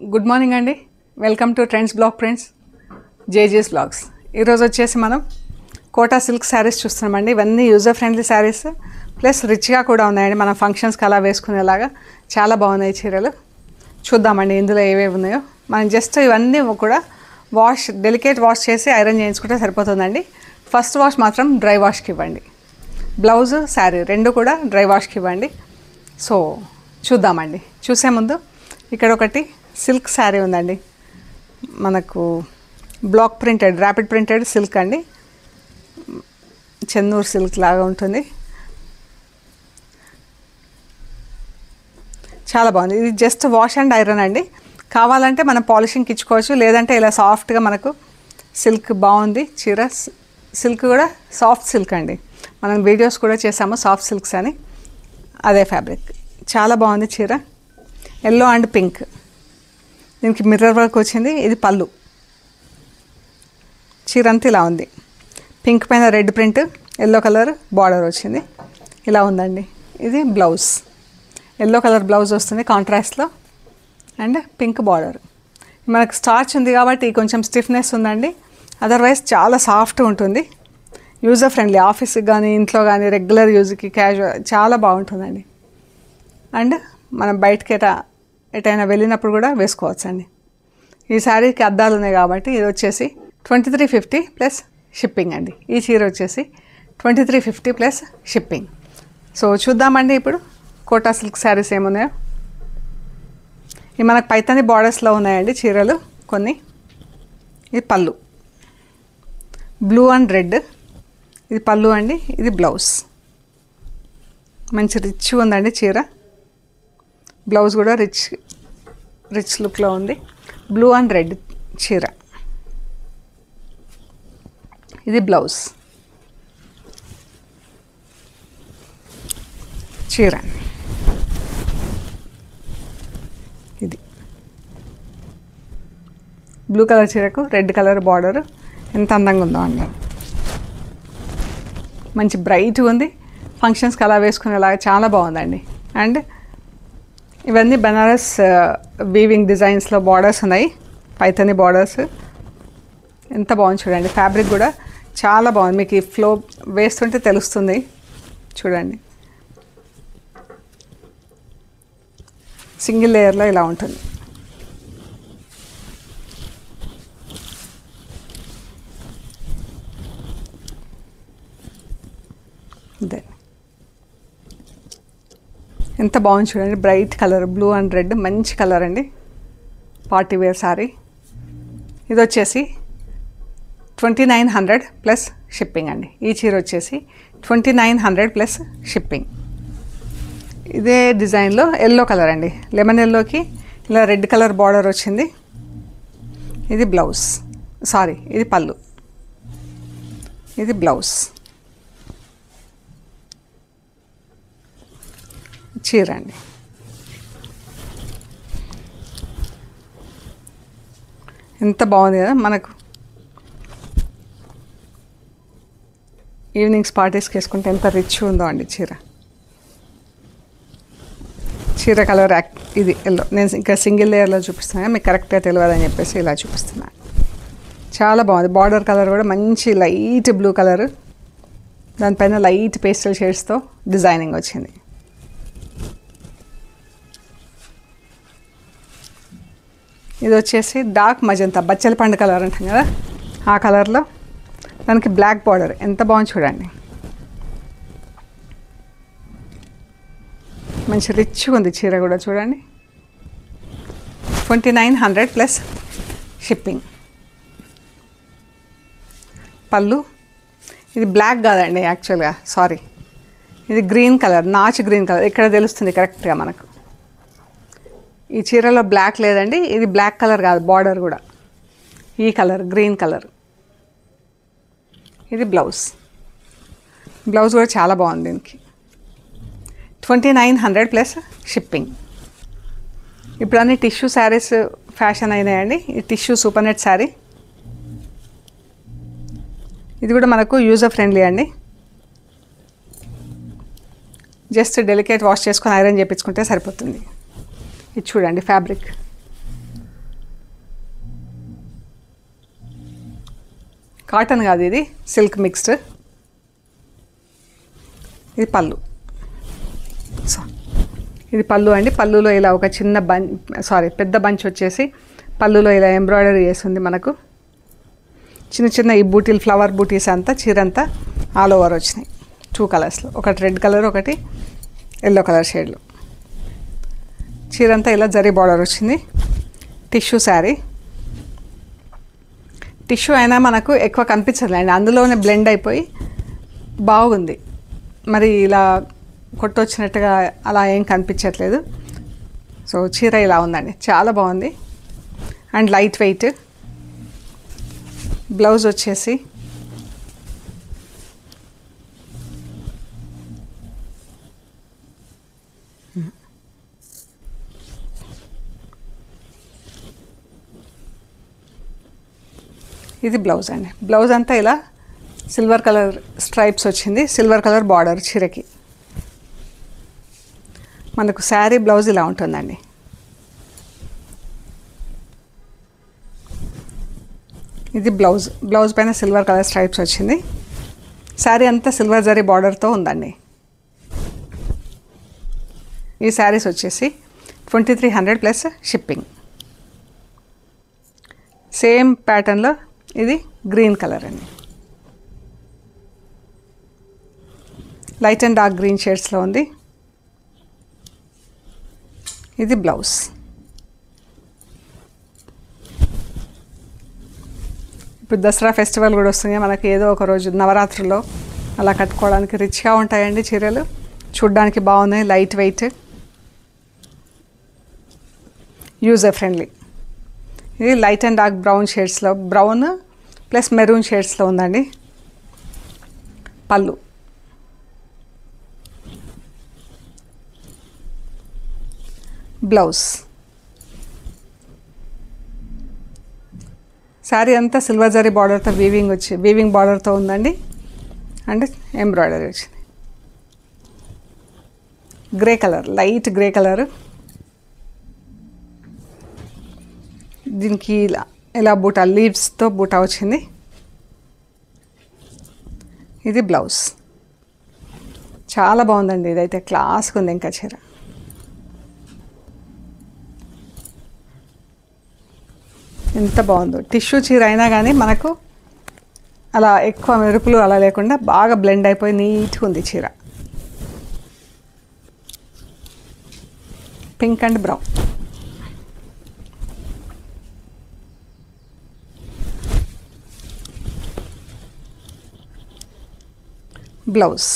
Good morning అండి. Welcome to trends block prints JJ's blocks. ఈరోజు వచ్చేసి మనం కోటా సిల్క్ శారీస్ చూస్తున్నామండి. ఇవన్నీ యూజర్ ఫ్రెండ్లీ శారీస్ ప్లస్ రిచ్గా కూడా ఉన్నాయండి. మనం ఫంక్షన్స్కి అలా వేసుకునేలాగా చాలా బాగున్నాయి చీరలు. చూద్దామండి ఇందులో ఏవేవి ఉన్నాయో. మనం జస్ట్ ఇవన్నీ కూడా డెలికేట్ వాష్ చేసి ఐరన్ చేయించుకుంటే సరిపోతుందండి. ఫస్ట్ వాష్ మాత్రం డ్రై వాష్కి ఇవ్వండి. బ్లౌజ్ శారీ రెండు కూడా డ్రై వాష్కి ఇవ్వండి. సో చూద్దామండి. చూసే ముందు ఇక్కడ ఒకటి సిల్క్ శారీ ఉందండి. మనకు block printed rapid printed silk అండి. చెన్నూరు సిల్క్ లాగా ఉంటుంది. చాలా బాగుంది. ఇది జస్ట్ వాష్ అండ్ ఐరన్ అండి. కావాలంటే మనం పాలిషింగ్కి ఇచ్చుకోవచ్చు, లేదంటే ఇలా సాఫ్ట్గా మనకు సిల్క్ బాగుంది. చీర సిల్క్ కూడా సాఫ్ట్ సిల్క్ అండి. మనం వీడియోస్ కూడా చేసాము సాఫ్ట్ సిల్క్స్ అని. అదే ఫ్యాబ్రిక్ చాలా బాగుంది చీర. ఎల్లో అండ్ పింక్, దీనికి మిర్రర్ వర్క్ వచ్చింది. ఇది పళ్ళు. చీర అంతా ఇలా ఉంది. పింక్ పైన red print, yellow colour border వచ్చింది. ఇలా ఉందండి. ఇది బ్లౌజ్. ఎల్లో కలర్ బ్లౌజ్ వస్తుంది కాంట్రాస్ట్లో అండ్ పింక్ బార్డర్. మనకు స్టార్చ్ ఉంది కాబట్టి కొంచెం స్టిఫ్నెస్ ఉందండి. అదర్వైజ్ చాలా సాఫ్ట్ ఉంటుంది. యూజర్ ఫ్రెండ్లీ, ఆఫీస్కి కానీ ఇంట్లో కానీ రెగ్యులర్ యూజ్కి క్యాజువల్ చాలా బాగుంటుందండి. అండ్ మనం బయటకి ఎటైనా వెళ్ళినప్పుడు కూడా వేసుకోవచ్చు అండి. ఈ శారీకి అద్దాలు ఉన్నాయి కాబట్టి ఇది వచ్చేసి 2350 ప్లస్ షిప్పింగ్ అండి. ఈ చీర వచ్చేసి 2350 ప్లస్ షిప్పింగ్. సో చూద్దామండి ఇప్పుడు కోటా సిల్క్ శారీస్ ఏమున్నాయో. ఇవి మనకు పైతాని బార్డర్స్లో ఉన్నాయండి చీరలు కొన్ని. ఇది పళ్ళు, బ్లూ అండ్ రెడ్. ఇది పళ్ళు అండి. ఇది బ్లౌజ్. మంచి రిచ్ ఉందండి చీర. బ్లౌజ్ కూడా రిచ్ లుక్లో ఉంది. బ్లూ అండ్ రెడ్ చీర. ఇది బ్లౌజ్. చీర ఇది బ్లూ కలర్ చీరకు రెడ్ కలర్ బార్డర్ ఎంత అందంగా ఉందో అండి. మంచి బ్రైట్గా ఉంది. ఫంక్షన్స్కి అలా వేసుకునేలాగా చాలా బాగుందండి. అండ్ ఇవన్నీ బనారస్ వీవింగ్ డిజైన్స్లో బార్డర్స్ ఉన్నాయి. పైతని బార్డర్స్ ఎంత బాగుంది చూడండి. ఫ్యాబ్రిక్ కూడా చాలా బాగుంది. మీకు ఈ ఫ్లో వేస్తుంటే తెలుస్తుంది చూడండి. సింగిల్ లేయర్లో ఇలా ఉంటుంది. ఇదే ఎంత బాగుంది చూడండి. Bright colour blue and red మంచి కలర్ అండి. Party wear sari. ఇది వచ్చేసి 2900 ప్లస్ షిప్పింగ్ అండి. ఈ చీర వచ్చేసి 2900 ప్లస్ షిప్పింగ్. ఇదే డిజైన్లో ఎల్లో కలర్ అండి. లెమన్ ఎల్లోకి ఇలా రెడ్ కలర్ బార్డర్ వచ్చింది. ఇది బ్లౌజ్, సారీ ఇది పళ్ళు, ఇది బ్లౌజ్. చీర అండి. ఎంత బాగుంది కదా. మనకు ఈవినింగ్స్ పార్టీస్కి వేసుకుంటే ఎంత రిచ్ ఉందో అండి చీర. చీర కలర్ ఇది ఎల్లో. నేను ఇంకా సింగిల్ లేయర్లో చూపిస్తున్నాను, మీకు కరెక్ట్గా తెలియదని చెప్పేసి ఇలా చూపిస్తున్నాను. చాలా బాగుంది. బార్డర్ కలర్ కూడా మంచి లైట్ బ్లూ కలర్, దానిపైన లైట్ పేస్టల్ షేడ్స్తో డిజైనింగ్ వచ్చింది. ఇది వచ్చేసి డార్క్ మజంతా, బచ్చల పండు కలర్ అంటాం కదా, ఆ కలర్లో దానికి బ్లాక్ బార్డర్ ఎంత బాగుంది చూడండి. మంచి రిచ్గా ఉంది చీర కూడా చూడండి. 2900 ప్లస్ షిప్పింగ్. పళ్ళు. ఇది బ్లాక్ కాదండి యాక్చువల్గా, సారీ ఇది green colour, notch green colour. ఇక్కడ తెలుస్తుంది కరెక్ట్గా మనకు. ఈ చీరలో బ్లాక్ లేదండి. ఇది బ్లాక్ కలర్ కాదు, బార్డర్ కూడా ఈ కలర్ గ్రీన్ కలర్. ఇది బ్లౌజ్. బ్లౌజ్ కూడా చాలా బాగుంది దీనికి. 2900 ప్లస్ షిప్పింగ్. ఇప్పుడు అన్ని టిష్యూ శారీస్ ఫ్యాషన్ అయినాయండి. ఈ టిష్యూ సూపర్ నెట్ శారీ. ఇది కూడా మనకు యూజర్ ఫ్రెండ్లీ అండి. జస్ట్ డెలికేట్ వాష్ చేసుకొని ఐరన్ చేయించుకుంటే సరిపోతుంది. ఇది చూడండి ఫ్యాబ్రిక్ కాటన్ కాదు, ఇది సిల్క్ మిక్స్డ్. ఇది పళ్ళు. సో ఇది పళ్ళు అండి. పళ్ళులో ఇలా ఒక చిన్న పెద్ద బంచ్ వచ్చేసి పళ్ళులో ఇలా ఎంబ్రాయిడరీ చేస్తుంది మనకు. చిన్న చిన్న ఈ బూటీలు, ఫ్లవర్ బూటీస్ అంతా చీరంతా ఆల్ ఓవర్ వచ్చినాయి 2 కలర్స్లో. ఒకటి రెడ్ కలర్, ఒకటి ఎల్లో కలర్ షేడ్లో. చీరంతా ఇలా జరీ బార్డర్ వచ్చింది. టిష్యూ శారీ. టిష్యూ అయినా మనకు ఎక్కువ కనిపించదులేండి, అందులోనే బ్లెండ్ అయిపోయి బాగుంది. మరి ఇలా కొట్టొచ్చినట్టుగా అలా ఏం కనిపించట్లేదు. సో చీర ఇలా ఉందండి, చాలా బాగుంది అండ్ లైట్ వెయిట్. బ్లౌజ్ వచ్చేసి ఇది బ్లౌజ్ అండి. బ్లౌజ్ అంతా ఇలా సిల్వర్ కలర్ స్ట్రైప్స్ వచ్చింది, సిల్వర్ కలర్ బార్డర్ చీరకి. మనకు శారీ బ్లౌజ్ ఇలా ఉంటుందండి. ఇది బ్లౌజ్. బ్లౌజ్ పైన సిల్వర్ కలర్ స్ట్రైప్స్ వచ్చింది. శారీ అంతా సిల్వర్ జరీ బార్డర్తో ఉందండి. ఈ శారీస్ వచ్చేసి 2300 ప్లస్ షిప్పింగ్. సేమ్ ప్యాటర్న్లో ఇది గ్రీన్ కలర్ అండి. లైట్ అండ్ డార్క్ గ్రీన్ షేడ్స్లో ఉంది. ఇది బ్లౌజ్. ఇప్పుడు దసరా ఫెస్టివల్ కూడా వస్తుంది మనకి. ఏదో ఒక రోజు నవరాత్రుల్లో అలా కట్టుకోవడానికి రిచ్గా ఉంటాయండి చీరలు. చూడ్డానికి బాగున్నాయి, లైట్ వెయిట్, యూజర్ ఫ్రెండ్లీ. ఇది లైట్ అండ్ డార్క్ బ్రౌన్ షేడ్స్లో, బ్రౌన్ ప్లస్ మెరూన్ షేడ్స్లో ఉందండి. పళ్ళు. బ్లౌజ్. శారీ అంతా సిల్వర్ జరీ బార్డర్తో వీవింగ్ బార్డర్తో ఉందండి అండ్ ఎంబ్రాయిడరీ వచ్చింది. Grey colour, light grey colour. దీనికి ఇలా బూటా, లీవ్స్తో బూటా వచ్చింది. ఇది బ్లౌజ్. చాలా బాగుందండి, ఇదైతే క్లాస్గా ఉంది ఇంకా చీర. ఎంత బాగుందో. టిష్యూ చీర అయినా కానీ మనకు అలా ఎక్కువ మెరుపులు అలా లేకుండా బాగా బ్లెండ్ అయిపోయి నీట్గా ఉంది చీర. Pink and brown. Blouse.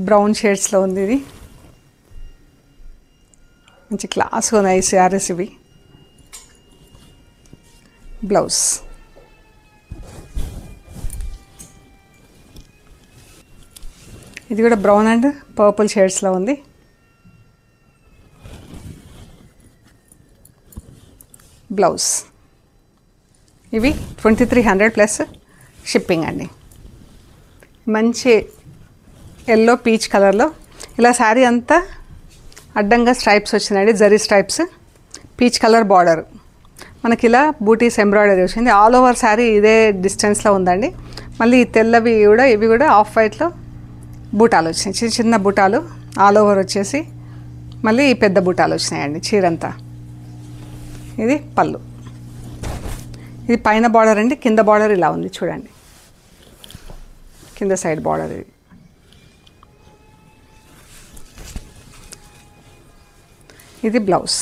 Brown షేడ్స్లో ఉంది. ఇది మంచి క్లాస్గా ఉన్నాయి శారీస్ ఇవి. బ్లౌజ్. ఇది కూడా బ్రౌన్ అండ్ పర్పుల్ షేడ్స్లో ఉంది. బ్లౌజ్. ఇవి 2300 ప్లస్ షిప్పింగ్ అండి. మంచి ఎల్లో పీచ్ కలర్లో ఇలా శారీ అంతా అడ్డంగా స్ట్రైప్స్ వచ్చినాయండి, zari stripes, peach colour border. మనకి ఇలా బూటీస్ ఎంబ్రాయిడరీ వచ్చింది. ఆల్ ఓవర్ శారీ ఇదే డిస్టెన్స్లో ఉందండి. మళ్ళీ ఈ తెల్లవి కూడా, ఇవి కూడా ఆఫ్ వైట్లో బూటాలు వచ్చినాయి, చిన్న చిన్న బూటాలు ఆల్ ఓవర్ వచ్చేసి. మళ్ళీ ఈ పెద్ద బూటాలు వచ్చినాయండి చీరంతా. ఇది పళ్ళు. ఇది పైన బార్డర్ అండి, కింద బార్డర్ ఇలా ఉంది చూడండి, కింద సైడ్ బార్డర్ ఇది. ఇది blouse.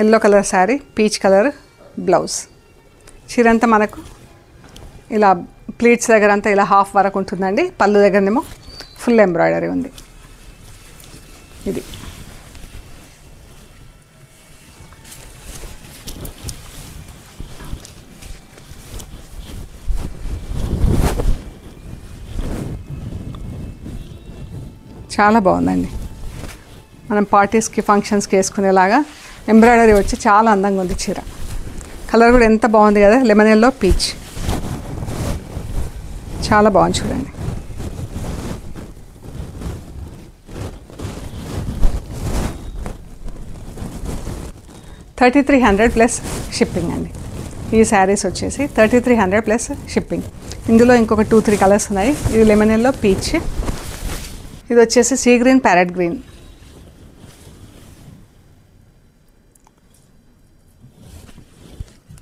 Yellow colour sari, peach colour blouse. చీరంతా మనకు ఇలా ప్లీట్స్ దగ్గర అంతా ఇలా హాఫ్ వరకు ఉంటుందండి. పళ్ళు దగ్గరనేమో ఫుల్ ఎంబ్రాయిడరీ ఉంది. ఇది చాలా బాగుందండి. మనం పార్టీస్కి, ఫంక్షన్స్కి వేసుకునేలాగా ఎంబ్రాయిడరీ వచ్చి చాలా అందంగా ఉంది చీర. కలర్ కూడా ఎంత బాగుంది కదా, లెమన్ ఎల్లో పీచ్. చాలా బాగుంది చూడండి. 3300 ప్లస్ షిప్పింగ్ అండి. ఈ శారీస్ వచ్చేసి 3300 ప్లస్ షిప్పింగ్. ఇందులో ఇంకొక 2-3 కలర్స్ ఉన్నాయి. ఇది లెమన్ ఎల్లో, పీచ్, ఇది వచ్చేసి సీ గ్రీన్, ప్యారెట్ గ్రీన్.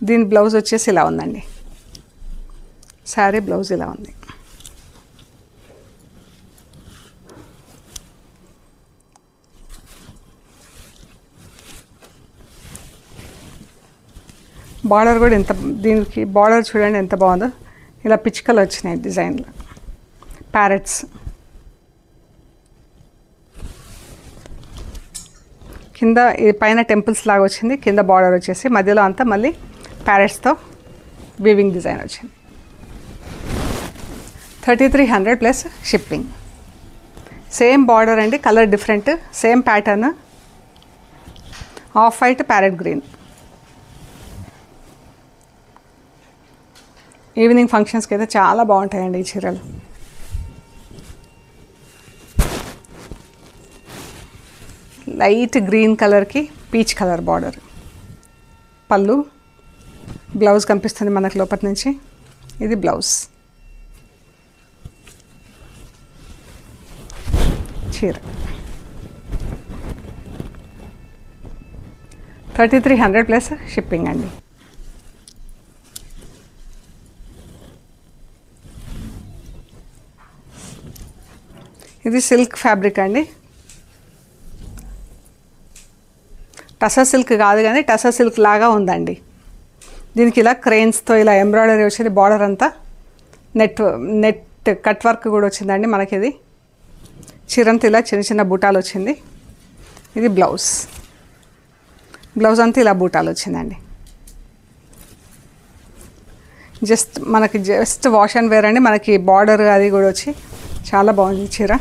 దీని బ్లౌజ్ వచ్చేసి ఇలా ఉందండి. శారీ బ్లౌజ్ ఇలా ఉంది. బార్డర్ కూడా ఎంత, దీనికి బార్డర్ చూడండి ఎంత బాగుందో. ఇలా పిచ్చుకలు వచ్చినాయి డిజైన్లో, ప్యారెట్స్. కింద ఈ పైన టెంపుల్స్ లాగా వచ్చింది, కింద బార్డర్ వచ్చేసి మధ్యలో అంతా మళ్ళీ ప్యారెట్స్తో వీవింగ్ డిజైన్ వచ్చింది. 3300 ప్లస్ షిప్పింగ్. సేమ్ బార్డర్ అండి, colour different, same pattern. Off white, parrot green. Evening ఫంక్షన్స్కి అయితే చాలా బాగుంటాయండి ఈ చీరలు. లైట్ గ్రీన్ కలర్కి పీచ్ కలర్ బార్డర్. పళ్ళు, బ్లౌజ్ కనిపిస్తుంది మనకు లోపల నుంచి. ఇది బ్లౌజ్. చీర 3300 ప్లస్ షిప్పింగ్ అండి. ఇది సిల్క్ ఫ్యాబ్రిక్ అండి. టసర్ సిల్క్ కాదు కానీ టసర్ సిల్క్ లాగా ఉందండి. దీనికి ఇలా క్రెయిన్స్తో ఇలా ఎంబ్రాయిడరీ వచ్చింది. బార్డర్ అంతా నెట్ కట్ వర్క్ కూడా వచ్చిందండి మనకి. ఇది చీరంతా ఇలా చిన్న చిన్న బూటాలు వచ్చింది. ఇది బ్లౌజ్. బ్లౌజ్ అంతా ఇలా బూటాలు వచ్చిందండి. మనకి జస్ట్ వాష్ అండ్ వేర్ అండి. మనకి బార్డర్ అది కూడా వచ్చి చాలా బాగుంది చీర.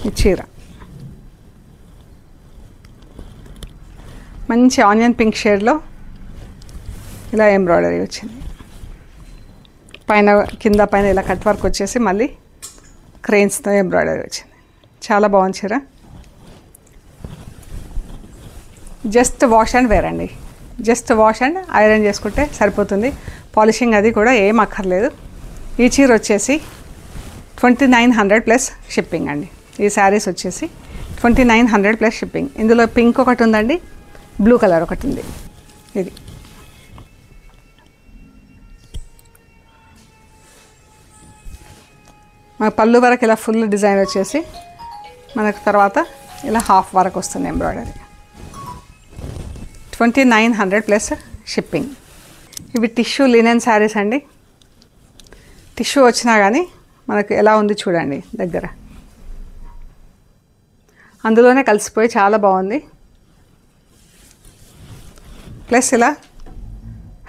ఈ చీర మంచి ఆనియన్ పింక్ షేడ్లో ఇలా ఎంబ్రాయిడరీ వచ్చింది. పైన కింద పైన ఇలా కట్ వర్క్ వచ్చేసి మళ్ళీ క్రెయిన్స్తో ఎంబ్రాయిడరీ వచ్చింది. చాలా బాగుంది చీర. జస్ట్ వాష్ అండ్ వేర్ అండి. జస్ట్ వాష్ అండ్ ఐరన్ చేసుకుంటే సరిపోతుంది. పాలిషింగ్ అది కూడా ఏం అక్కర్లేదు. ఈ చీర వచ్చేసి 2900 ప్లస్ షిప్పింగ్ అండి. ఈ శారీస్ వచ్చేసి 2900 ప్లస్ షిప్పింగ్. ఇందులో పింక్ ఒకటి ఉందండి, బ్లూ కలర్ ఒకటి ఉంది. ఇది మన పళ్ళు వరకు ఇలా ఫుల్ డిజైన్ వచ్చేసి మనకు తర్వాత ఇలా హాఫ్ వరకు వస్తుంది ఎంబ్రాయిడరీ. 2900 plus shipping. ఇవి టిష్యూ లినెన్ శారీస్ అండి. టిష్యూ వచ్చినా కానీ మనకు ఎలా ఉంది చూడండి దగ్గర. అందులోనే కలిసిపోయి చాలా బాగుంది. ప్లస్ ఇలా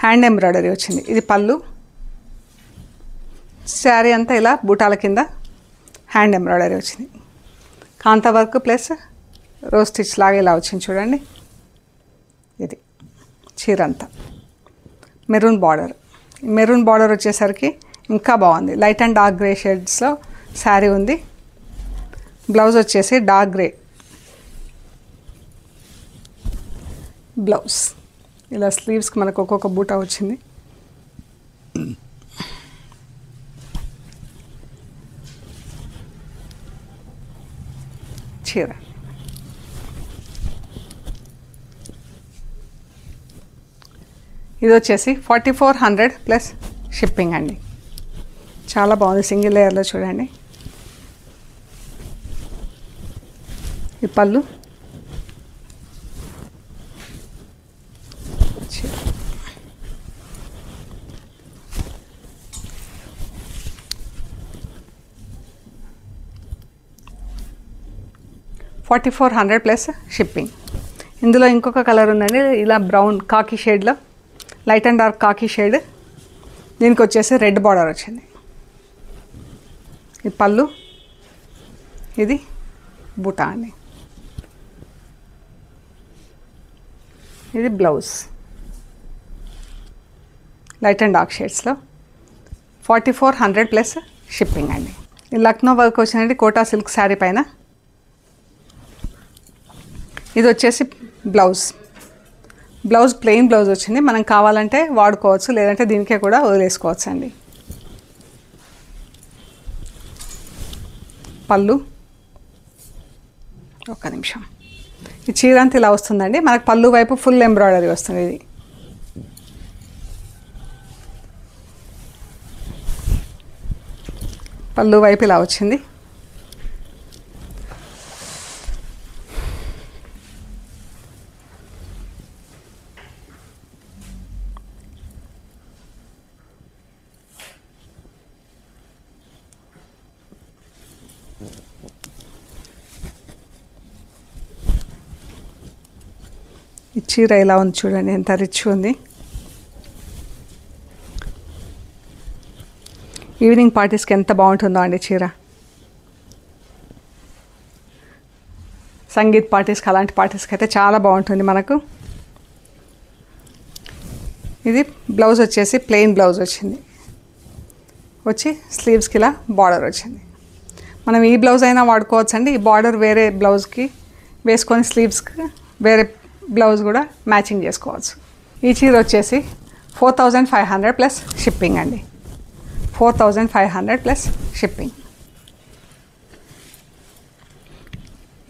హ్యాండ్ ఎంబ్రాయిడరీ వచ్చింది. ఇది పళ్ళు. శారీ అంతా ఇలా బూటాల కింద హ్యాండ్ ఎంబ్రాయిడరీ వచ్చింది. కాంతా వర్క్ ప్లస్ రోజ్ స్టిచ్ లాగా ఇలా వచ్చింది చూడండి. ఇది చీర అంతా మెరూన్ బార్డర్. మెరూన్ బార్డర్ వచ్చేసరికి ఇంకా బాగుంది. లైట్ అండ్ డార్క్ గ్రే షేడ్స్లో శారీ ఉంది. బ్లౌజ్ వచ్చేసి డార్క్ గ్రే బ్లౌజ్. ఇలా స్లీవ్స్కి మనకు ఒక్కొక్క బూటా వచ్చింది. చీర ఇది వచ్చేసి 4400 ప్లస్ షిప్పింగ్ అండి. చాలా బాగుంది. సింగిల్ లేయర్లో చూడండి. ఈ పళ్ళు, చీర. $4400 ప్లస్ షిప్పింగ్. ఇందులో ఇంకొక కలర్ ఉందండి. ఇలా బ్రౌన్ కాకి షేడ్లో, లైట్ అండ్ డార్క్ కాకి షేడ్. దీనికి వచ్చేసి రెడ్ బార్డర్ వచ్చింది. ఈ పళ్ళు, ఇది బూటా అండి. ఇది బ్లౌజ్ లైట్ అండ్ డార్క్ షేడ్స్లో. 4400 ప్లస్ షిప్పింగ్ అండి. ఈ లక్నో వర్క్ వచ్చినది కోటా సిల్క్ శారీ పైన. ఇది వచ్చేసి బ్లౌజ్ ప్లెయిన్ బ్లౌజ్ వచ్చింది. మనం కావాలంటే వాడుకోవచ్చు, లేదంటే దీనికే కూడా వదిలేసుకోవచ్చు అండి. పళ్ళు, ఒక్క నిమిషం. ఈ చీర అంతా ఇలా వస్తుందండి. మనకు పళ్ళు వైపు ఫుల్ ఎంబ్రాయిడరీ వస్తుంది. ఇది పళ్ళు వైపు ఇలా వచ్చింది. ఈ చీర ఇలా ఉంది చూడండి, ఎంత రిచ్ ఉంది. ఈవినింగ్ పార్టీస్కి ఎంత బాగుంటుందో అండి చీర. సంగీత్ పార్టీస్కి, అలాంటి పార్టీస్కి అయితే చాలా బాగుంటుంది మనకు. ఇది బ్లౌజ్ వచ్చేసి ప్లెయిన్ బ్లౌజ్ వచ్చింది. వచ్చి స్లీవ్స్కి ఇలా బార్డర్ వచ్చింది. మనం ఈ బ్లౌజ్ అయినా వాడుకోవచ్చు అండి. ఈ బార్డర్ వేరే బ్లౌజ్కి వేసుకొని స్లీవ్స్కి వేరే బ్లౌజ్ కూడా మ్యాచింగ్ చేసుకోవచ్చు. ఈ చీర వచ్చేసి 4500 ప్లస్ షిప్పింగ్ అండి. 4500 ప్లస్ షిప్పింగ్.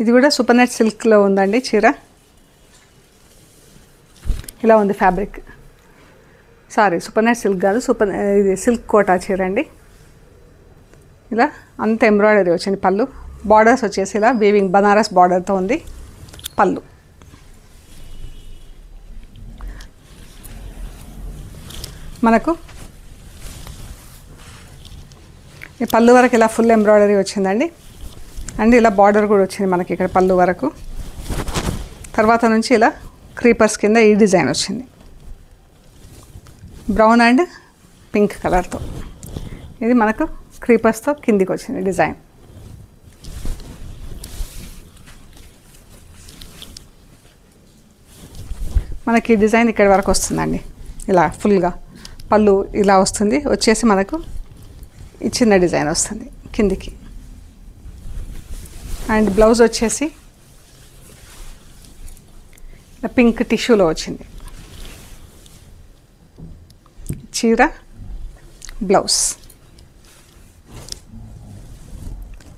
ఇది కూడా సూపర్ నెట్ సిల్క్లో ఉందండి చీర. ఇలా ఉంది ఫ్యాబ్రిక్. సూపర్ నెట్ సిల్క్ కాదు, ఇది సిల్క్ కోటా చీర అండి. ఇలా అంత ఎంబ్రాయిడరీ వచ్చింది. పళ్ళు, బార్డర్స్ వచ్చేసి ఇలా వీవింగ్ బనారస్ బార్డర్తో ఉంది పళ్ళు. మనకు ఈ పళ్ళు వరకు ఇలా ఫుల్ ఎంబ్రాయిడరీ వచ్చిందండి. అండ్ ఇలా బార్డర్ కూడా వచ్చింది మనకి ఇక్కడ పళ్ళు వరకు. తర్వాత నుంచి ఇలా క్రీపర్స్ కింద ఈ డిజైన్ వచ్చింది, బ్రౌన్ అండ్ పింక్ కలర్తో. ఇది మనకు క్రీపర్స్తో కిందికి వచ్చింది డిజైన్. మనకి ఈ డిజైన్ ఇక్కడి వరకు వస్తుందండి. ఇలా ఫుల్గా పళ్ళు ఇలా వస్తుంది. వచ్చేసి మనకు ఈ చిన్న డిజైన్ వస్తుంది కిందికి. అండ్ బ్లౌజ్ వచ్చేసి పింక్ టిష్యూలో వచ్చింది. చీర, బ్లౌజ్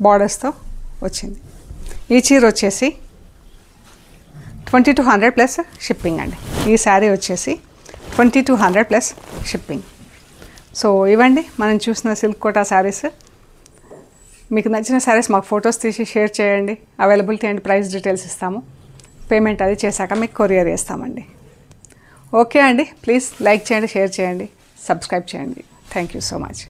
బార్డర్స్తో వచ్చింది. ఈ చీర వచ్చేసి 2200 ప్లస్ షిప్పింగ్ అండి. ఈ శారీ వచ్చేసి 2200 ప్లస్ షిప్పింగ్. సో ఇవ్వండి మనం చూసిన సిల్క్ కోటా శారీస్. మీకు నచ్చిన శారీస్ మాకు ఫొటోస్ తీసి షేర్ చేయండి. అవైలబిలిటీ అండ్ ప్రైస్ డీటెయిల్స్ ఇస్తాము. పేమెంట్ అది చేశాక మీకు కొరియర్ చేస్తామండి. ఓకే అండి, ప్లీజ్ లైక్ చేయండి, షేర్ చేయండి, సబ్స్క్రైబ్ చేయండి. Thank you so much.